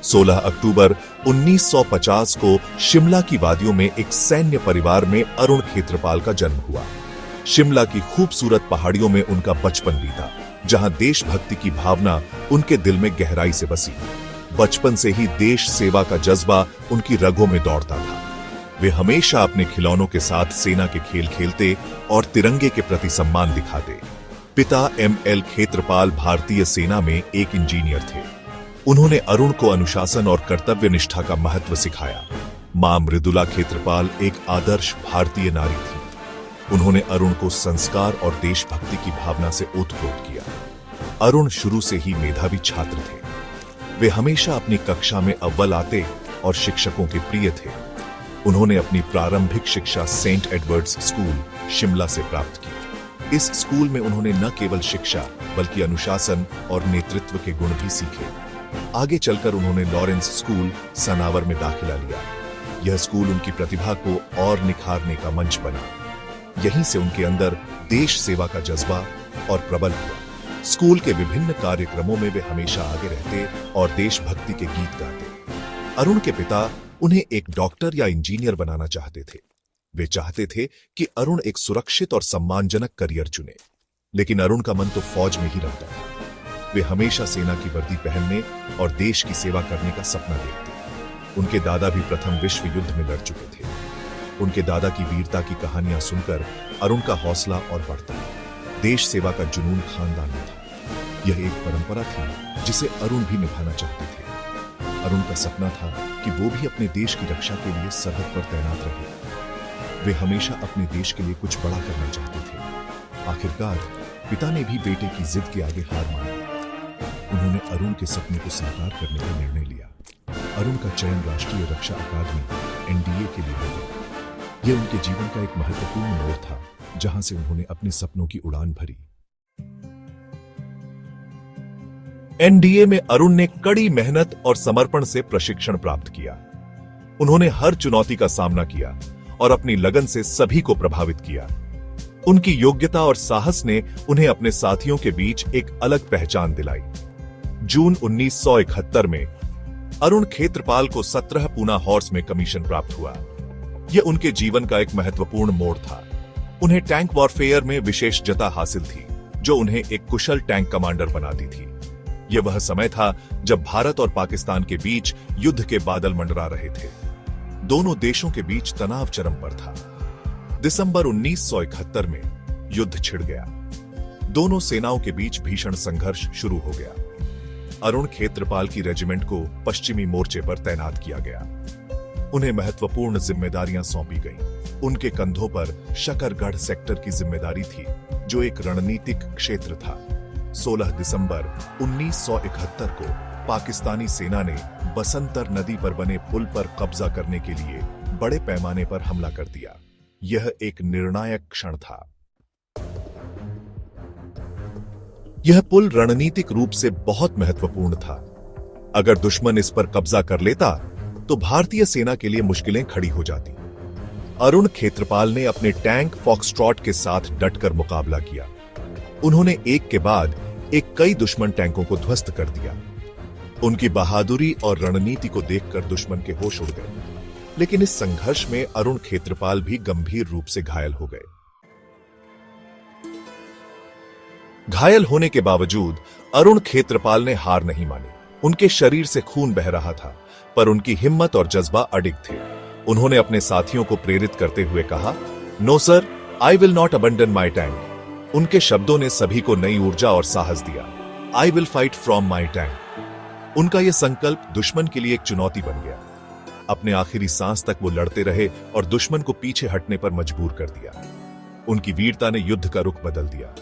16 अक्टूबर 1950 को शिमला की वादियों में एक सैन्य परिवार में अरुण खेत्रपाल का जन्म हुआ। शिमला की खूबसूरत पहाड़ियों में उनका बचपन बीता, जहां देशभक्ति की भावना उनके दिल में गहराई से बसी। बचपन से ही देश सेवा का जज्बा उनकी रगों में दौड़ता था। वे हमेशा अपने खिलौनों के साथ सेना के खेल खेलते और तिरंगे के प्रति सम्मान दिखाते। पिता एम.एल. खेत्रपाल भारतीय सेना में एक इंजीनियर थे। उन्होंने अरुण को अनुशासन और कर्तव्य निष्ठा का महत्व सिखाया। मां मृदुला खेत्रपाल एक आदर्श भारतीय नारी थी। उन्होंने अरुण को संस्कार और देशभक्ति की भावना से ओतप्रोत किया। अरुण शुरू से ही मेधावी छात्र थे। वे हमेशा अपनी कक्षा में अव्वल आते और शिक्षकों के प्रिय थे। उन्होंने अपनी प्रारंभिक शिक्षा सेंट एडवर्ड्स स्कूल, शिमला से प्राप्त की। इस स्कूल में उन्होंने न केवल शिक्षा बल्कि अनुशासन और नेतृत्व के गुण भी सीखे। आगे चलकर उन्होंने लॉरेंस स्कूल, सनावर में दाखिला लिया। यह स्कूल उनकी प्रतिभा को और निखारने का मंच बना। यहीं से उनके अंदर देश सेवा का जज्बा और प्रबल हुआ। स्कूल के विभिन्न कार्यक्रमों में वे हमेशा आगे रहते और देशभक्ति के गीत गाते। अरुण के पिता उन्हें एक डॉक्टर या इंजीनियर बनाना चाहते थे। वे चाहते थे कि अरुण एक सुरक्षित और सम्मानजनक करियर चुने, लेकिन अरुण का मन तो फौज में ही रहता था। वे हमेशा सेना की वर्दी पहनने और देश की सेवा करने का सपना देखते। उनके दादा भी प्रथम विश्व युद्ध में लड़ चुके थे। उनके दादा की वीरता की कहानियां सुनकर अरुण का हौसला और बढ़ता। देश सेवा का जुनून खानदान में था। यह एक परंपरा थी जिसे अरुण भी निभाना चाहते थे। अरुण का सपना था कि वो भी अपने देश की रक्षा के लिए सरहद पर तैनात रहे। वे हमेशा अपने देश के लिए कुछ बड़ा करना चाहते थे। आखिरकार पिता ने भी बेटे की जिद के आगे हार मान ली। उन्होंने अरुण के सपने को साकार करने का निर्णय लिया। अरुण का चयन राष्ट्रीय रक्षा अकादमी एनडीए के लिए हो गया। यह उनके जीवन का एक महत्वपूर्ण मोड़ था, जहां से उन्होंने अपने सपनों की उड़ान भरी। एनडीए में अरुण ने कड़ी मेहनत और समर्पण से प्रशिक्षण प्राप्त किया। उन्होंने हर चुनौती का सामना किया और अपनी लगन से सभी को प्रभावित किया। उनकी योग्यता और साहस ने उन्हें अपने साथियों के बीच एक अलग पहचान दिलाई। जून 1971 में अरुण खेत्रपाल को 17 पूना हॉर्स में कमीशन प्राप्त हुआ। यह उनके जीवन का एक महत्वपूर्ण मोड़ था। उन्हें टैंक वॉरफेयर में विशेषज्ञता हासिल थी, जो उन्हें एक कुशल टैंक कमांडर बनाती थी। यह वह समय था जब भारत और पाकिस्तान के बीच युद्ध के बादल मंडरा रहे थे। दोनों देशों के बीच तनाव चरम पर था। दिसंबर 1971 में युद्ध छिड़ गया। दोनों सेनाओं के बीच भीषण संघर्ष शुरू हो गया। अरुण खेत्रपाल की रेजिमेंट को पश्चिमी मोर्चे पर तैनात किया गया। उन्हें महत्वपूर्ण जिम्मेदारियां सौंपी गईं। उनके कंधों पर शकरगढ़ सेक्टर की जिम्मेदारी थी, जो एक रणनीतिक क्षेत्र था। 16 दिसंबर 1971 को पाकिस्तानी सेना ने बसंतर नदी पर बने पुल पर कब्जा करने के लिए बड़े पैमाने पर हमला कर दिया। यह एक निर्णायक क्षण था। यह पुल रणनीतिक रूप से बहुत महत्वपूर्ण था। अगर दुश्मन इस पर कब्जा कर लेता तो भारतीय सेना के लिए मुश्किलें खड़ी हो जाती। अरुण खेत्रपाल ने अपने टैंक फॉक्सट्रॉट के साथ डटकर मुकाबला किया। उन्होंने एक के बाद एक कई दुश्मन टैंकों को ध्वस्त कर दिया। उनकी बहादुरी और रणनीति को देखकर दुश्मन के होश उड़ गए। लेकिन इस संघर्ष में अरुण खेत्रपाल भी गंभीर रूप से घायल हो गए। घायल होने के बावजूद अरुण खेत्रपाल ने हार नहीं मानी। उनके शरीर से खून बह रहा था, पर उनकी हिम्मत और जज्बा अडिग थे। उन्होंने अपने साथियों को प्रेरित करते हुए कहा, no sir, I will not abandon my tank. उनके शब्दों ने सभी को नई ऊर्जा और साहस दिया। I will fight from my tank. उनका यह संकल्प दुश्मन के लिए एक चुनौती बन गया। अपने आखिरी सांस तक वो लड़ते रहे और दुश्मन को पीछे हटने पर मजबूर कर दिया। उनकी वीरता ने युद्ध का रुख बदल दिया।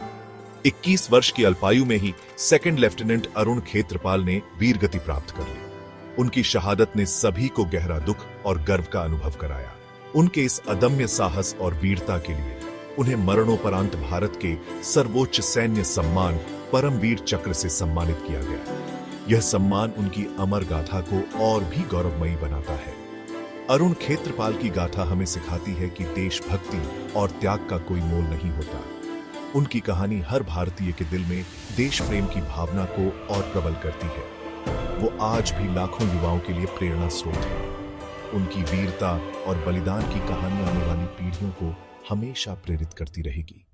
21 वर्ष की अल्पायु में ही सेकंड लेफ्टिनेंट अरुण खेत्रपाल ने वीरगति प्राप्त कर ली। उनकी शहादत ने सभी को गहरा दुख और गर्व का अनुभव कराया। उनके इस अदम्य साहस और वीरता के लिए उन्हें मरणोपरांत भारत के सर्वोच्च सैन्य सम्मान परमवीर चक्र से सम्मानित किया गया। यह सम्मान उनकी अमर गाथा को और भी गौरवमयी बनाता है। अरुण खेत्रपाल की गाथा हमें सिखाती है कि देशभक्ति और त्याग का कोई मोल नहीं होता। उनकी कहानी हर भारतीय के दिल में देश प्रेम की भावना को और प्रबल करती है। वो आज भी लाखों युवाओं के लिए प्रेरणा स्रोत है। उनकी वीरता और बलिदान की कहानी आने वाली पीढ़ियों को हमेशा प्रेरित करती रहेगी।